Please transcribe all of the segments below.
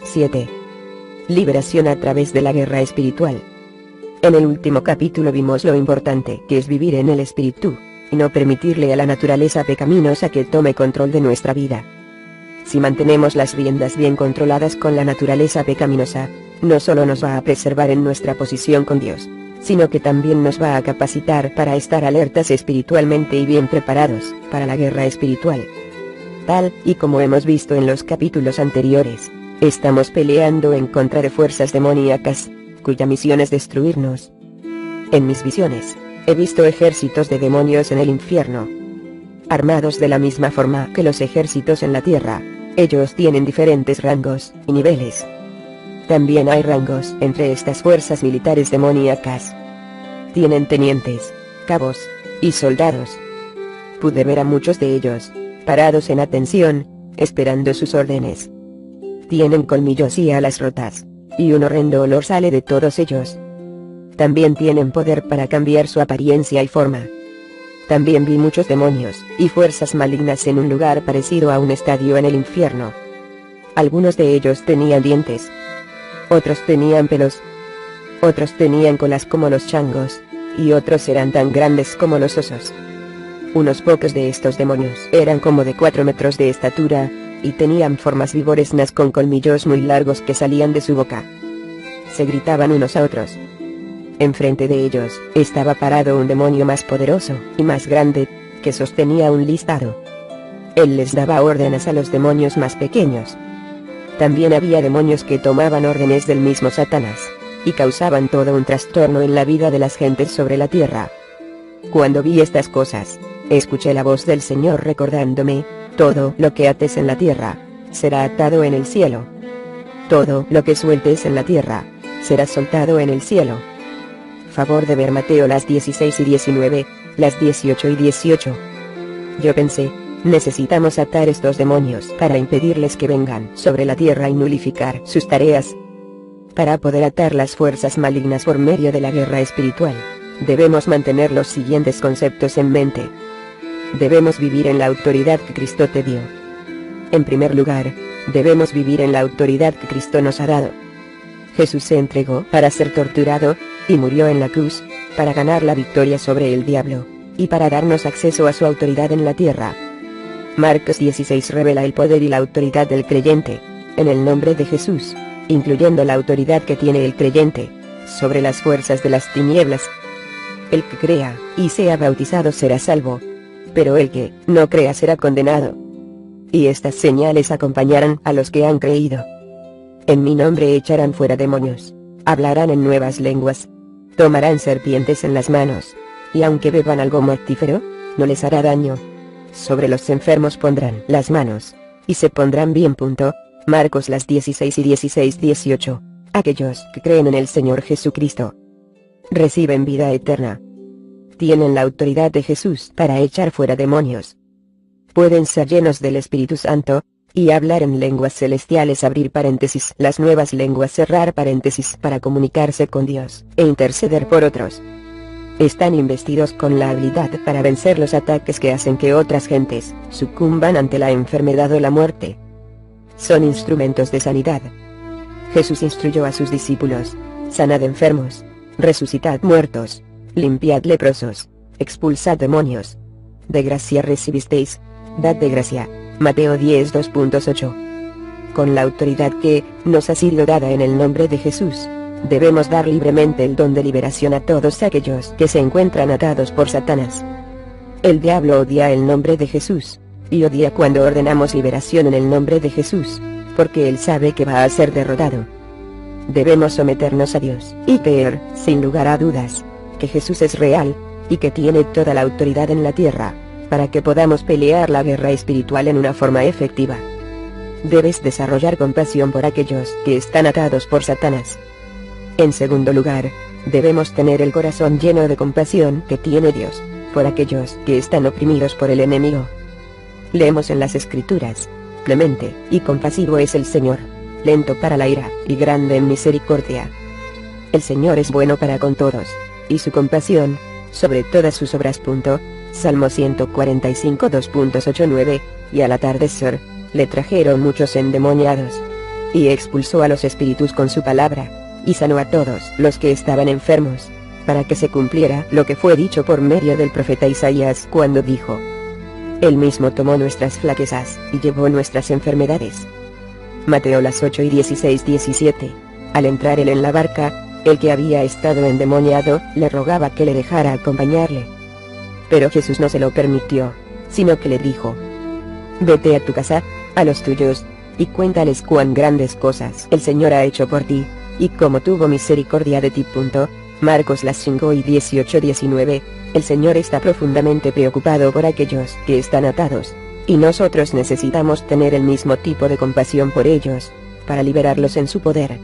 7. Liberación a través de la guerra espiritual. En el último capítulo vimos lo importante que es vivir en el espíritu, y no permitirle a la naturaleza pecaminosa que tome control de nuestra vida. Si mantenemos las riendas bien controladas con la naturaleza pecaminosa, no solo nos va a preservar en nuestra posición con Dios, sino que también nos va a capacitar para estar alertas espiritualmente y bien preparados para la guerra espiritual. Tal y como hemos visto en los capítulos anteriores, estamos peleando en contra de fuerzas demoníacas, cuya misión es destruirnos. En mis visiones, he visto ejércitos de demonios en el infierno, armados de la misma forma que los ejércitos en la tierra. Ellos tienen diferentes rangos y niveles. También hay rangos entre estas fuerzas militares demoníacas. Tienen tenientes, cabos y soldados. Pude ver a muchos de ellos parados en atención, esperando sus órdenes. Tienen colmillos y alas rotas, y un horrendo olor sale de todos ellos. También tienen poder para cambiar su apariencia y forma. También vi muchos demonios y fuerzas malignas en un lugar parecido a un estadio en el infierno. Algunos de ellos tenían dientes. Otros tenían pelos. Otros tenían colas como los changos, y otros eran tan grandes como los osos. Unos pocos de estos demonios eran como de 4 metros de estatura, y tenían formas vigoresnas con colmillos muy largos que salían de su boca. Se gritaban unos a otros. Enfrente de ellos estaba parado un demonio más poderoso y más grande, que sostenía un listado. Él les daba órdenes a los demonios más pequeños. También había demonios que tomaban órdenes del mismo Satanás, y causaban todo un trastorno en la vida de las gentes sobre la tierra. Cuando vi estas cosas, escuché la voz del Señor recordándome: todo lo que ates en la tierra, será atado en el cielo. Todo lo que sueltes en la tierra, será soltado en el cielo. Favor de ver Mateo las 16 y 19, las 18 y 18. Yo pensé, necesitamos atar estos demonios para impedirles que vengan sobre la tierra y nulificar sus tareas. Para poder atar las fuerzas malignas por medio de la guerra espiritual, debemos mantener los siguientes conceptos en mente. Debemos vivir en la autoridad que Cristo te dio. En primer lugar, debemos vivir en la autoridad que Cristo nos ha dado. Jesús se entregó para ser torturado, y murió en la cruz, para ganar la victoria sobre el diablo, y para darnos acceso a su autoridad en la tierra. Marcos 16 revela el poder y la autoridad del creyente, en el nombre de Jesús, incluyendo la autoridad que tiene el creyente sobre las fuerzas de las tinieblas. El que crea y sea bautizado será salvo, pero el que no crea será condenado. Y estas señales acompañarán a los que han creído. En mi nombre echarán fuera demonios, hablarán en nuevas lenguas, tomarán serpientes en las manos, y aunque beban algo mortífero, no les hará daño. Sobre los enfermos pondrán las manos, y se pondrán bien. Marcos las 16 y 16-18. Aquellos que creen en el Señor Jesucristo reciben vida eterna. Tienen la autoridad de Jesús para echar fuera demonios. Pueden ser llenos del Espíritu Santo, y hablar en lenguas celestiales, abrir paréntesis, las nuevas lenguas, cerrar paréntesis, para comunicarse con Dios e interceder por otros. Están investidos con la habilidad para vencer los ataques que hacen que otras gentes sucumban ante la enfermedad o la muerte. Son instrumentos de sanidad. Jesús instruyó a sus discípulos: sanad enfermos, resucitad muertos, limpiad leprosos, expulsad demonios. De gracia recibisteis, dad de gracia. Mateo 10:2.8. Con la autoridad que nos ha sido dada en el nombre de Jesús, debemos dar libremente el don de liberación a todos aquellos que se encuentran atados por Satanás. El diablo odia el nombre de Jesús, y odia cuando ordenamos liberación en el nombre de Jesús, porque él sabe que va a ser derrotado. Debemos someternos a Dios y creer, sin lugar a dudas, que Jesús es real, y que tiene toda la autoridad en la tierra, para que podamos pelear la guerra espiritual en una forma efectiva. Debes desarrollar compasión por aquellos que están atados por Satanás. En segundo lugar, debemos tener el corazón lleno de compasión que tiene Dios por aquellos que están oprimidos por el enemigo. Leemos en las Escrituras: clemente y compasivo es el Señor, lento para la ira y grande en misericordia. El Señor es bueno para con todos, y su compasión sobre todas sus obras. Salmo 145 2.8-9, y al atardecer, le trajeron muchos endemoniados. y expulsó a los espíritus con su palabra, y sanó a todos los que estaban enfermos, para que se cumpliera lo que fue dicho por medio del profeta Isaías cuando dijo: Él mismo tomó nuestras flaquezas, y llevó nuestras enfermedades. Mateo 8:16-17. Al entrar él en la barca, el que había estado endemoniado, le rogaba que le dejara acompañarle. Pero Jesús no se lo permitió, sino que le dijo: Vete a tu casa, a los tuyos, y cuéntales cuán grandes cosas el Señor ha hecho por ti, y cómo tuvo misericordia de ti. Marcos 5:18-19. El Señor está profundamente preocupado por aquellos que están atados, y nosotros necesitamos tener el mismo tipo de compasión por ellos, para liberarlos en su poder.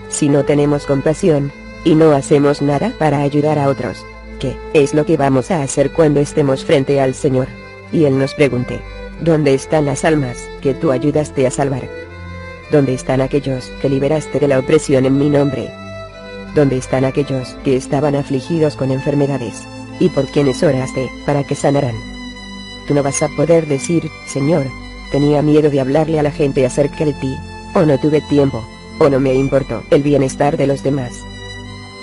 Si no tenemos compasión, y no hacemos nada para ayudar a otros, ¿qué es lo que vamos a hacer cuando estemos frente al Señor, y Él nos pregunte: ¿dónde están las almas que tú ayudaste a salvar? ¿Dónde están aquellos que liberaste de la opresión en mi nombre? ¿Dónde están aquellos que estaban afligidos con enfermedades, y por quienes oraste para que sanaran? Tú no vas a poder decir: Señor, tenía miedo de hablarle a la gente acerca de ti, o no tuve tiempo, o no me importó el bienestar de los demás.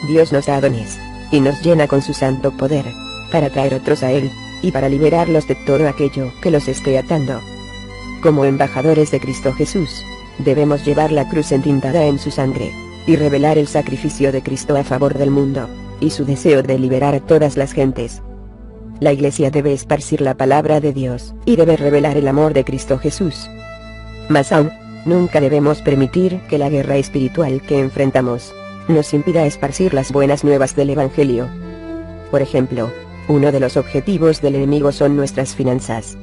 Dios nos da dones, y nos llena con su santo poder, para traer otros a Él, y para liberarlos de todo aquello que los esté atando. Como embajadores de Cristo Jesús, debemos llevar la cruz entintada en su sangre, y revelar el sacrificio de Cristo a favor del mundo, y su deseo de liberar a todas las gentes. La Iglesia debe esparcir la palabra de Dios, y debe revelar el amor de Cristo Jesús. Más aún, nunca debemos permitir que la guerra espiritual que enfrentamos nos impida esparcir las buenas nuevas del Evangelio. Por ejemplo, uno de los objetivos del enemigo son nuestras finanzas.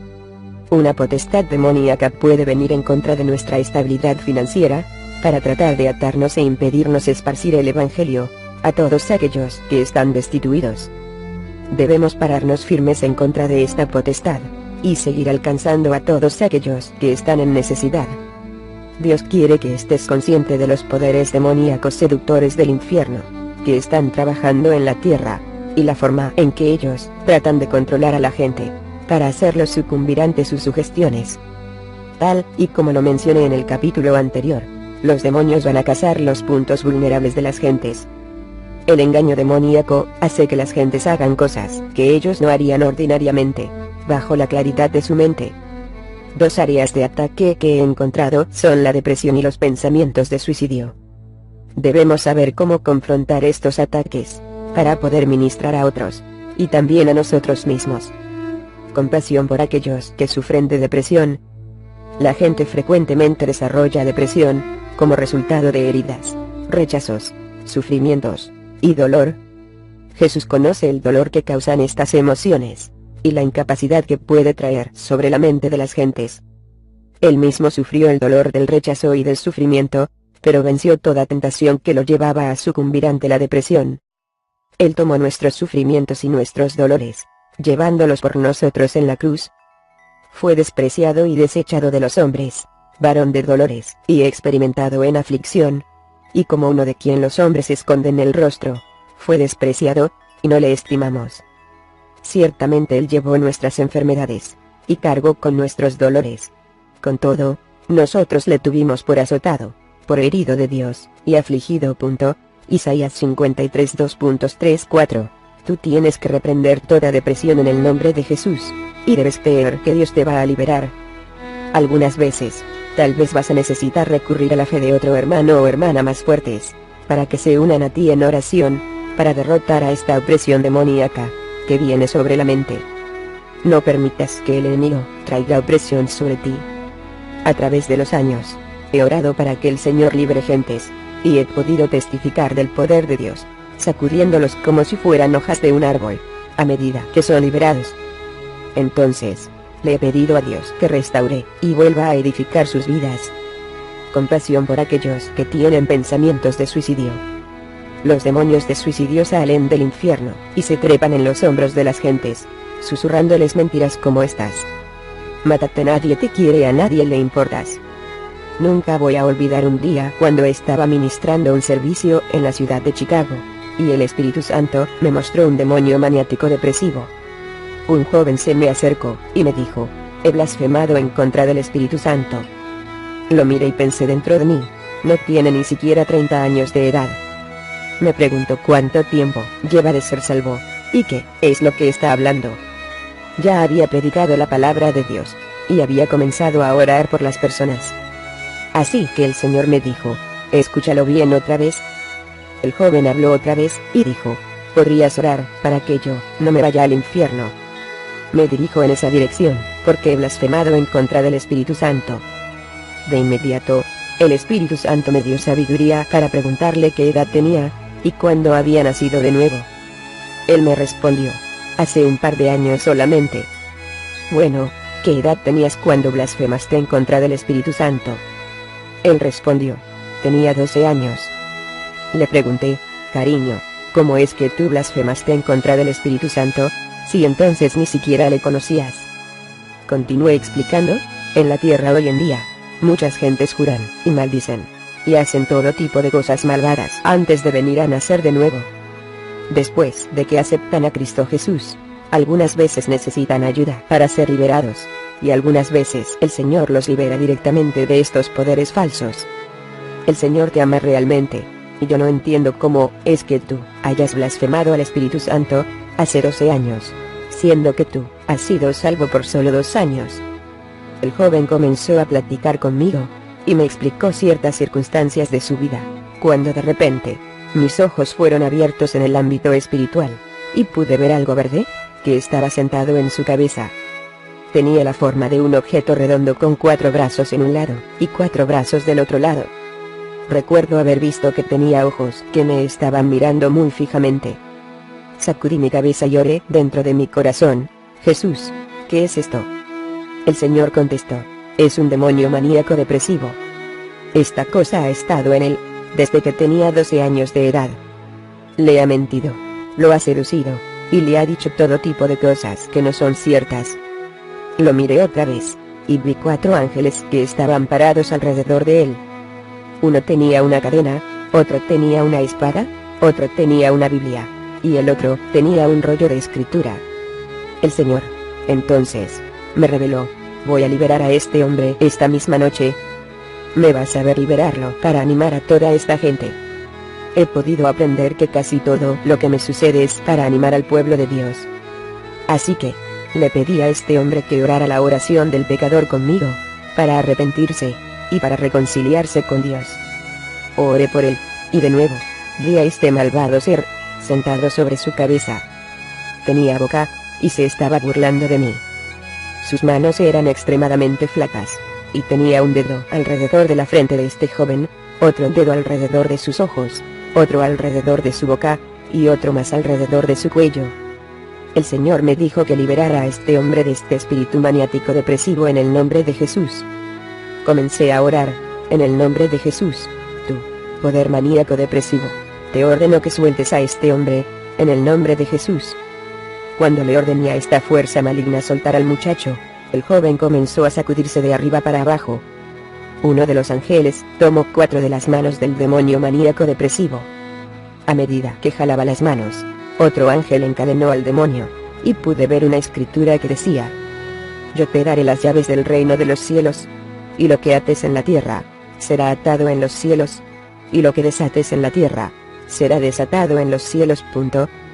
Una potestad demoníaca puede venir en contra de nuestra estabilidad financiera, para tratar de atarnos e impedirnos esparcir el Evangelio a todos aquellos que están destituidos. Debemos pararnos firmes en contra de esta potestad, y seguir alcanzando a todos aquellos que están en necesidad. Dios quiere que estés consciente de los poderes demoníacos seductores del infierno, que están trabajando en la tierra, y la forma en que ellos tratan de controlar a la gente, para hacerlos sucumbir ante sus sugestiones. Tal y como lo mencioné en el capítulo anterior, los demonios van a cazar los puntos vulnerables de las gentes. El engaño demoníaco hace que las gentes hagan cosas que ellos no harían ordinariamente, bajo la claridad de su mente. Dos áreas de ataque que he encontrado son la depresión y los pensamientos de suicidio. Debemos saber cómo confrontar estos ataques, para poder ministrar a otros, y también a nosotros mismos. Compasión por aquellos que sufren de depresión. La gente frecuentemente desarrolla depresión, como resultado de heridas, rechazos, sufrimientos, y dolor. Jesús conoce el dolor que causan estas emociones, y la incapacidad que puede traer sobre la mente de las gentes. Él mismo sufrió el dolor del rechazo y del sufrimiento, pero venció toda tentación que lo llevaba a sucumbir ante la depresión. Él tomó nuestros sufrimientos y nuestros dolores, llevándolos por nosotros en la cruz. Fue despreciado y desechado de los hombres, varón de dolores, y experimentado en aflicción. Y como uno de quien los hombres esconden el rostro, fue despreciado, y no le estimamos. Ciertamente Él llevó nuestras enfermedades, y cargó con nuestros dolores. Con todo, nosotros le tuvimos por azotado, por herido de Dios, y afligido. Isaías 53 2.3-4. Tú tienes que reprender toda depresión en el nombre de Jesús, y debes creer que Dios te va a liberar. Algunas veces, tal vez vas a necesitar recurrir a la fe de otro hermano o hermana más fuertes, para que se unan a ti en oración, para derrotar a esta opresión demoníaca, que viene sobre la mente. No permitas que el enemigo traiga opresión sobre ti. A través de los años, he orado para que el Señor libre gentes, y he podido testificar del poder de Dios, sacudiéndolos como si fueran hojas de un árbol, a medida que son liberados. Entonces, le he pedido a Dios que restaure y vuelva a edificar sus vidas. Compasión por aquellos que tienen pensamientos de suicidio. Los demonios de suicidio salen del infierno, y se trepan en los hombros de las gentes, susurrándoles mentiras como estas: mátate, nadie te quiere, a nadie le importas. Nunca voy a olvidar un día cuando estaba ministrando un servicio en la ciudad de Chicago, y el Espíritu Santo me mostró un demonio maniático depresivo. Un joven se me acercó, y me dijo: he blasfemado en contra del Espíritu Santo. Lo miré y pensé dentro de mí, no tiene ni siquiera 30 años de edad. Me pregunto cuánto tiempo lleva de ser salvo, y qué es lo que está hablando. Ya había predicado la palabra de Dios, y había comenzado a orar por las personas. Así que el Señor me dijo, escúchalo bien otra vez. El joven habló otra vez, y dijo, ¿podrías orar para que yo no me vaya al infierno? Me dirijo en esa dirección, porque he blasfemado en contra del Espíritu Santo. De inmediato, el Espíritu Santo me dio sabiduría para preguntarle qué edad tenía, y cuándo había nacido de nuevo. Él me respondió, hace un par de años solamente. Bueno, ¿qué edad tenías cuando blasfemaste en contra del Espíritu Santo? Él respondió, tenía 12 años. Le pregunté, cariño, ¿cómo es que tú blasfemaste en contra del Espíritu Santo, si entonces ni siquiera le conocías? Continué explicando, en la tierra hoy en día, muchas gentes juran y maldicen, y hacen todo tipo de cosas malvadas antes de venir a nacer de nuevo. Después de que aceptan a Cristo Jesús, algunas veces necesitan ayuda para ser liberados, y algunas veces el Señor los libera directamente de estos poderes falsos. El Señor te ama realmente, y yo no entiendo cómo es que tú hayas blasfemado al Espíritu Santo hace 12 años, siendo que tú has sido salvo por solo 2 años. El joven comenzó a platicar conmigo, y me explicó ciertas circunstancias de su vida, cuando de repente, mis ojos fueron abiertos en el ámbito espiritual, y pude ver algo verde, que estaba sentado en su cabeza. Tenía la forma de un objeto redondo con 4 brazos en un lado, y 4 brazos del otro lado. Recuerdo haber visto que tenía ojos que me estaban mirando muy fijamente. Sacudí mi cabeza y oré dentro de mi corazón, Jesús, ¿qué es esto? El Señor contestó, es un demonio maníaco depresivo. Esta cosa ha estado en él desde que tenía 12 años de edad. Le ha mentido, lo ha seducido, y le ha dicho todo tipo de cosas que no son ciertas. Lo miré otra vez, y vi 4 ángeles que estaban parados alrededor de él. Uno tenía una cadena, otro tenía una espada, otro tenía una Biblia, y el otro tenía un rollo de escritura. El Señor, entonces, me reveló, voy a liberar a este hombre esta misma noche. Me vas a ver liberarlo para animar a toda esta gente. He podido aprender que casi todo lo que me sucede es para animar al pueblo de Dios. Así que, le pedí a este hombre que orara la oración del pecador conmigo, para arrepentirse, y para reconciliarse con Dios. Oré por él, y de nuevo, vi a este malvado ser, sentado sobre su cabeza. Tenía boca, y se estaba burlando de mí. Sus manos eran extremadamente flacas, y tenía un dedo alrededor de la frente de este joven, otro dedo alrededor de sus ojos, otro alrededor de su boca, y otro más alrededor de su cuello. El Señor me dijo que liberara a este hombre de este espíritu maniático depresivo en el nombre de Jesús. Comencé a orar, en el nombre de Jesús, tú, poder maníaco depresivo, te ordeno que sueltes a este hombre, en el nombre de Jesús. Cuando le ordené a esta fuerza maligna soltar al muchacho, el joven comenzó a sacudirse de arriba para abajo. Uno de los ángeles tomó 4 de las manos del demonio maníaco depresivo. A medida que jalaba las manos, otro ángel encadenó al demonio, y pude ver una escritura que decía: yo te daré las llaves del reino de los cielos, y lo que ates en la tierra, será atado en los cielos, y lo que desates en la tierra, será desatado en los cielos.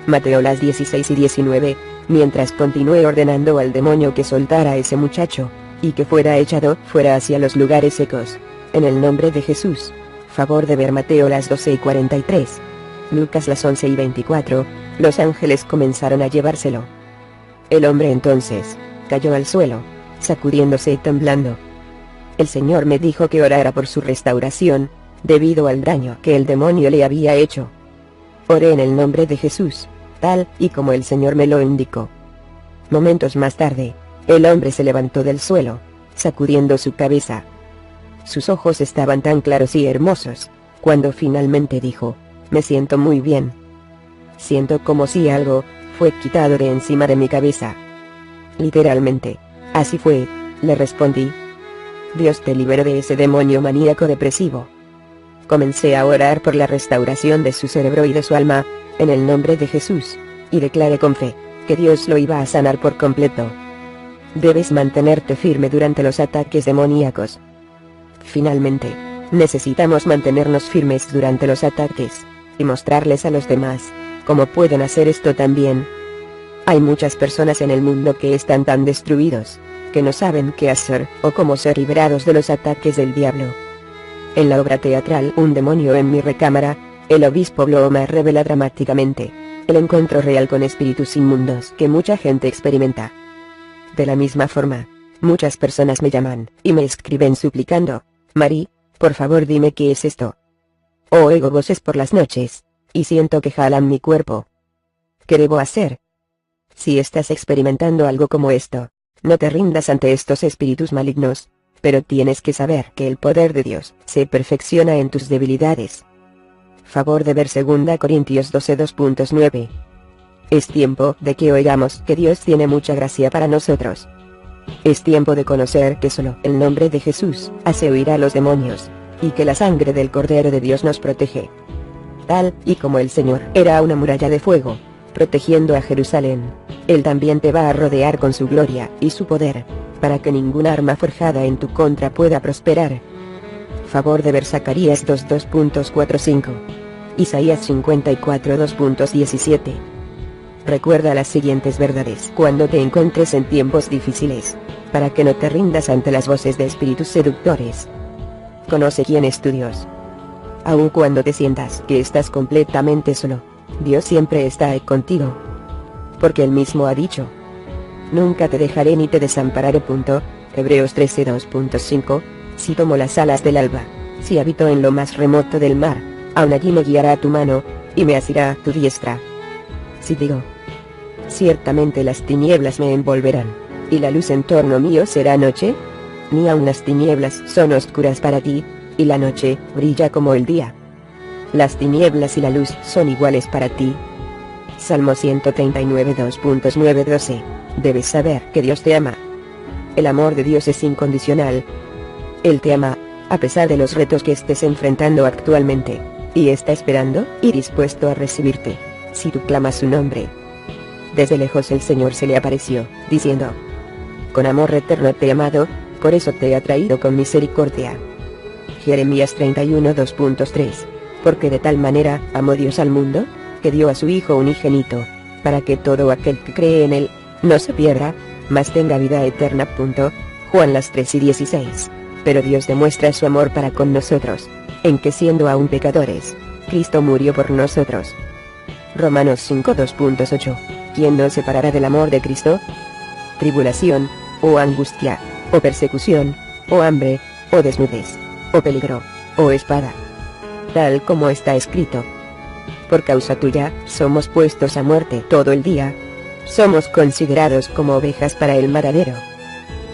Mateo 16 y 19, mientras continué ordenando al demonio que soltara a ese muchacho, y que fuera echado fuera hacia los lugares secos, en el nombre de Jesús. Favor de ver Mateo 12 y 43. Lucas 11 y 24, los ángeles comenzaron a llevárselo. El hombre entonces, cayó al suelo, sacudiéndose y temblando. El Señor me dijo que orara por su restauración, debido al daño que el demonio le había hecho. Oré en el nombre de Jesús, tal y como el Señor me lo indicó. Momentos más tarde, el hombre se levantó del suelo, sacudiendo su cabeza. Sus ojos estaban tan claros y hermosos, cuando finalmente dijo: me siento muy bien. Siento como si algo fue quitado de encima de mi cabeza. Literalmente, así fue, le respondí. Dios te liberó de ese demonio maníaco depresivo. Comencé a orar por la restauración de su cerebro y de su alma, en el nombre de Jesús, y declaré con fe, que Dios lo iba a sanar por completo. Debes mantenerte firme durante los ataques demoníacos. Finalmente, necesitamos mantenernos firmes durante los ataques, y mostrarles a los demás, cómo pueden hacer esto también. Hay muchas personas en el mundo que están tan destruidos, que no saben qué hacer, o cómo ser liberados de los ataques del diablo. En la obra teatral Un demonio en mi recámara, el obispo Bloomer revela dramáticamente el encuentro real con espíritus inmundos que mucha gente experimenta. De la misma forma, muchas personas me llaman, y me escriben suplicando: Mari, por favor dime qué es esto. Oigo voces por las noches, y siento que jalan mi cuerpo. ¿Qué debo hacer? Si estás experimentando algo como esto, no te rindas ante estos espíritus malignos, pero tienes que saber que el poder de Dios se perfecciona en tus debilidades. Favor de ver 2 Corintios 12:2.9. Es tiempo de que oigamos que Dios tiene mucha gracia para nosotros. Es tiempo de conocer que solo el nombre de Jesús hace huir a los demonios, y que la sangre del Cordero de Dios nos protege. Tal y como el Señor era una muralla de fuego, protegiendo a Jerusalén, Él también te va a rodear con su gloria y su poder, para que ninguna arma forjada en tu contra pueda prosperar. Favor de ver Zacarías 2:2.45. Isaías 54:2.17. Recuerda las siguientes verdades cuando te encuentres en tiempos difíciles, para que no te rindas ante las voces de espíritus seductores. Conoce quién es tu Dios. Aun cuando te sientas que estás completamente solo, Dios siempre está ahí contigo. Porque Él mismo ha dicho: nunca te dejaré ni te desampararé. Hebreos 13:2.5. Si tomo las alas del alba, si habito en lo más remoto del mar, aun allí me guiará tu mano, y me asirá tu diestra. Si digo: ciertamente las tinieblas me envolverán, y la luz en torno mío será noche, ni aun las tinieblas son oscuras para ti, y la noche brilla como el día. Las tinieblas y la luz son iguales para ti. Salmo 139:2.9-12. Debes saber que Dios te ama. El amor de Dios es incondicional. Él te ama, a pesar de los retos que estés enfrentando actualmente, y está esperando y dispuesto a recibirte, si tú clamas su nombre. Desde lejos el Señor se le apareció, diciendo: con amor eterno te he amado, por eso te he atraído con misericordia. Jeremías 31:2.3. Porque de tal manera amó Dios al mundo, que dio a su Hijo unigénito, para que todo aquel que cree en Él, no se pierda, mas tenga vida eterna. Juan 3:16. Pero Dios demuestra su amor para con nosotros, en que siendo aún pecadores, Cristo murió por nosotros. Romanos 5:2.8. ¿Quién nos separará del amor de Cristo? Tribulación, o angustia, o persecución, o hambre, o desnudez, o peligro, o espada. Tal como está escrito: por causa tuya, somos puestos a muerte todo el día. Somos considerados como ovejas para el matadero.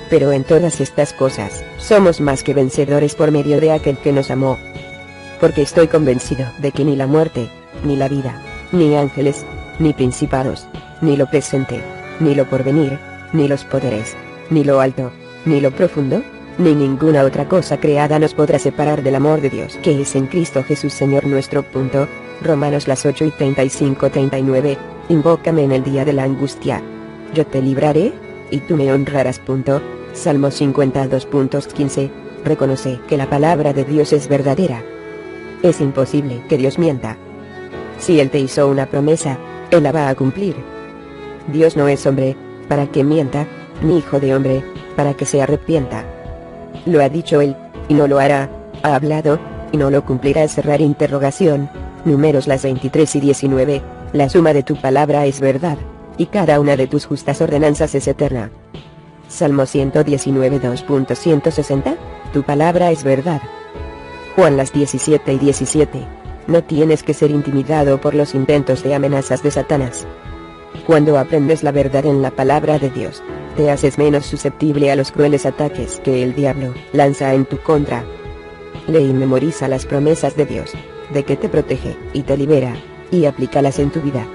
Pero en todas estas cosas, somos más que vencedores por medio de aquel que nos amó. Porque estoy convencido de que ni la muerte, ni la vida, ni ángeles, ni principados, ni lo presente, ni lo porvenir, ni los poderes, ni lo alto, ni lo profundo, ni ninguna otra cosa creada nos podrá separar del amor de Dios que es en Cristo Jesús Señor nuestro. Romanos 8:35-39. Invócame en el día de la angustia. Yo te libraré, y tú me honrarás. Salmo 52:15. Reconoce que la palabra de Dios es verdadera. Es imposible que Dios mienta. Si Él te hizo una promesa, Él la va a cumplir. Dios no es hombre, para que mienta, ni hijo de hombre, para que se arrepienta. Lo ha dicho Él, y no lo hará, ha hablado, y no lo cumplirá. Cerrar interrogación. Números 23:19. La suma de tu palabra es verdad, y cada una de tus justas ordenanzas es eterna. Salmo 119:2.160. Tu palabra es verdad. Juan 17:17. No tienes que ser intimidado por los intentos de amenazas de Satanás. Cuando aprendes la verdad en la palabra de Dios, te haces menos susceptible a los crueles ataques que el diablo lanza en tu contra. Lee y memoriza las promesas de Dios, de que te protege y te libera, y aplícalas en tu vida.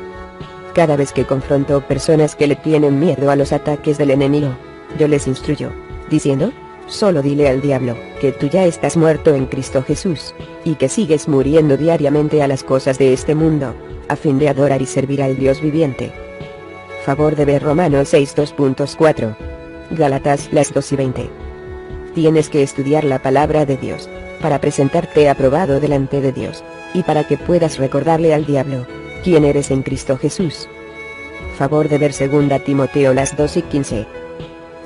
Cada vez que confronto personas que le tienen miedo a los ataques del enemigo, yo les instruyo, diciendo: solo dile al diablo que tú ya estás muerto en Cristo Jesús, y que sigues muriendo diariamente a las cosas de este mundo, a fin de adorar y servir al Dios viviente. Favor de ver Romanos 6:2.4. Gálatas 2:20. Tienes que estudiar la palabra de Dios, para presentarte aprobado delante de Dios, y para que puedas recordarle al diablo quién eres en Cristo Jesús. Favor de ver 2 Timoteo las 2:15.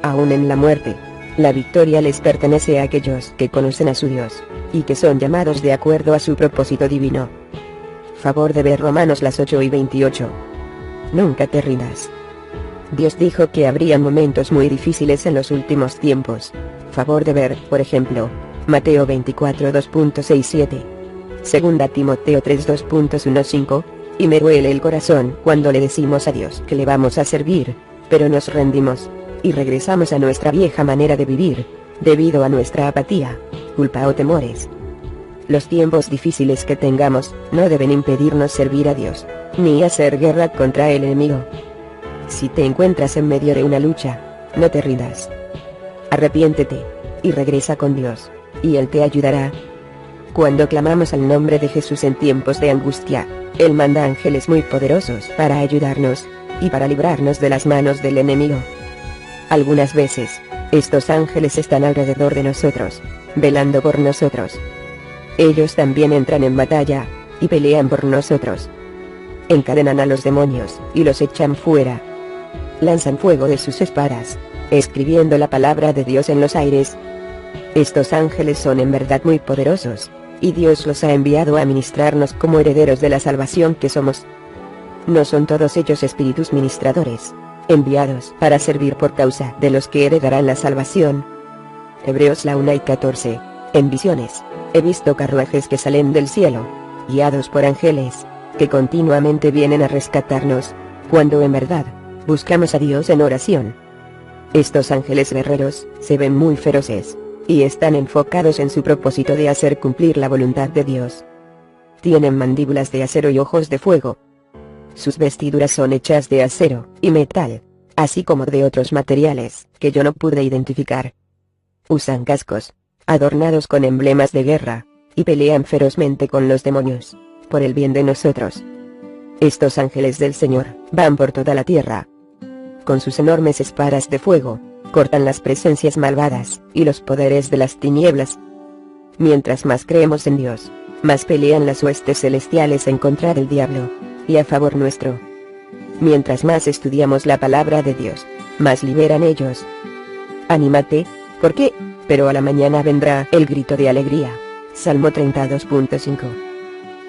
Aún en la muerte, la victoria les pertenece a aquellos que conocen a su Dios, y que son llamados de acuerdo a su propósito divino. Favor de ver Romanos las 8:28. Nunca te rindas. Dios dijo que habría momentos muy difíciles en los últimos tiempos. Favor de ver, por ejemplo, Mateo 24 2.67. 2 Timoteo 3 2.15, y me duele el corazón cuando le decimos a Dios que le vamos a servir, pero nos rendimos, y regresamos a nuestra vieja manera de vivir, debido a nuestra apatía, culpa o temores. Los tiempos difíciles que tengamos, no deben impedirnos servir a Dios, ni hacer guerra contra el enemigo. Si te encuentras en medio de una lucha, no te rindas. Arrepiéntete, y regresa con Dios, y Él te ayudará. Cuando clamamos al nombre de Jesús en tiempos de angustia, Él manda ángeles muy poderosos para ayudarnos, y para librarnos de las manos del enemigo. Algunas veces, estos ángeles están alrededor de nosotros, velando por nosotros. Ellos también entran en batalla, y pelean por nosotros. Encadenan a los demonios, y los echan fuera. Lanzan fuego de sus espadas, escribiendo la palabra de Dios en los aires. Estos ángeles son en verdad muy poderosos, y Dios los ha enviado a ministrarnos como herederos de la salvación que somos. No son todos ellos espíritus ministradores, enviados para servir por causa de los que heredarán la salvación. Hebreos la 1:14. En visiones, he visto carruajes que salen del cielo, guiados por ángeles, que continuamente vienen a rescatarnos, cuando en verdad, buscamos a Dios en oración. Estos ángeles guerreros, se ven muy feroces, y están enfocados en su propósito de hacer cumplir la voluntad de Dios. Tienen mandíbulas de acero y ojos de fuego. Sus vestiduras son hechas de acero y metal, así como de otros materiales que yo no pude identificar. Usan cascos, adornados con emblemas de guerra, y pelean ferozmente con los demonios, por el bien de nosotros. Estos ángeles del Señor van por toda la tierra. Con sus enormes espadas de fuego, cortan las presencias malvadas y los poderes de las tinieblas. Mientras más creemos en Dios, más pelean las huestes celestiales en contra del diablo, y a favor nuestro. Mientras más estudiamos la palabra de Dios, más liberan ellos. Anímate, ¿por qué? Pero a la mañana vendrá el grito de alegría. Salmo 32.5.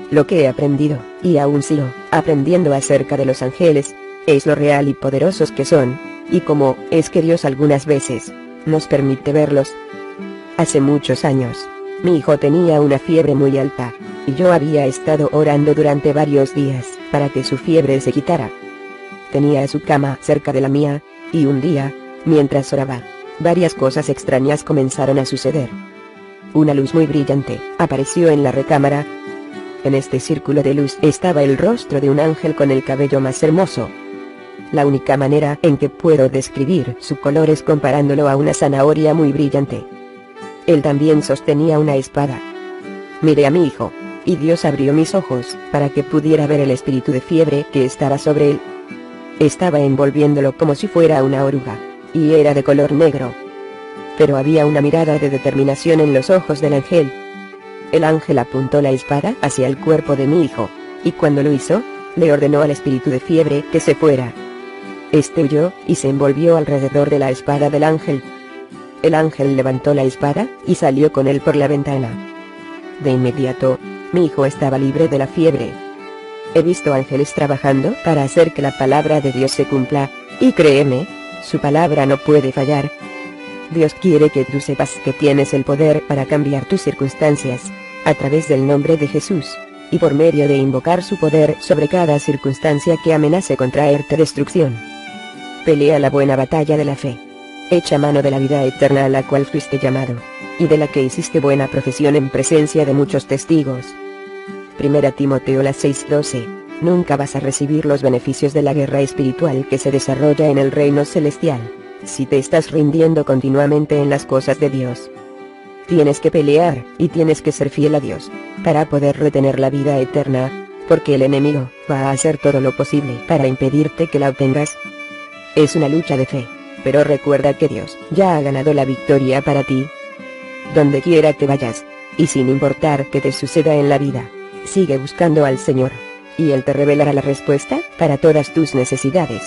Lo que he aprendido, y aún sigo aprendiendo acerca de los ángeles, es lo real y poderosos que son, y cómo es que Dios algunas veces nos permite verlos. Hace muchos años, mi hijo tenía una fiebre muy alta, y yo había estado orando durante varios días para que su fiebre se quitara. Tenía su cama cerca de la mía, y un día, mientras oraba, varias cosas extrañas comenzaron a suceder. Una luz muy brillante apareció en la recámara. En este círculo de luz estaba el rostro de un ángel con el cabello más hermoso. La única manera en que puedo describir su color es comparándolo a una zanahoria muy brillante. Él también sostenía una espada. Miré a mi hijo, y Dios abrió mis ojos para que pudiera ver el espíritu de fiebre que estaba sobre él. Estaba envolviéndolo como si fuera una oruga, y era de color negro. Pero había una mirada de determinación en los ojos del ángel. El ángel apuntó la espada hacia el cuerpo de mi hijo, y cuando lo hizo, le ordenó al espíritu de fiebre que se fuera. Este huyó, y se envolvió alrededor de la espada del ángel. El ángel levantó la espada, y salió con él por la ventana. De inmediato, mi hijo estaba libre de la fiebre. He visto ángeles trabajando para hacer que la palabra de Dios se cumpla, y créeme, su palabra no puede fallar. Dios quiere que tú sepas que tienes el poder para cambiar tus circunstancias, a través del nombre de Jesús, y por medio de invocar su poder sobre cada circunstancia que amenace con traerte destrucción. Pelea la buena batalla de la fe. Echa mano de la vida eterna a la cual fuiste llamado, y de la que hiciste buena profesión en presencia de muchos testigos. 1 Timoteo 6:12. Nunca vas a recibir los beneficios de la guerra espiritual que se desarrolla en el reino celestial, si te estás rindiendo continuamente en las cosas de Dios. Tienes que pelear, y tienes que ser fiel a Dios, para poder retener la vida eterna, porque el enemigo va a hacer todo lo posible para impedirte que la obtengas. Es una lucha de fe, pero recuerda que Dios ya ha ganado la victoria para ti. donde quiera que vayas. Y sin importar qué te suceda en la vida, sigue buscando al Señor. Y Él te revelará la respuesta para todas tus necesidades.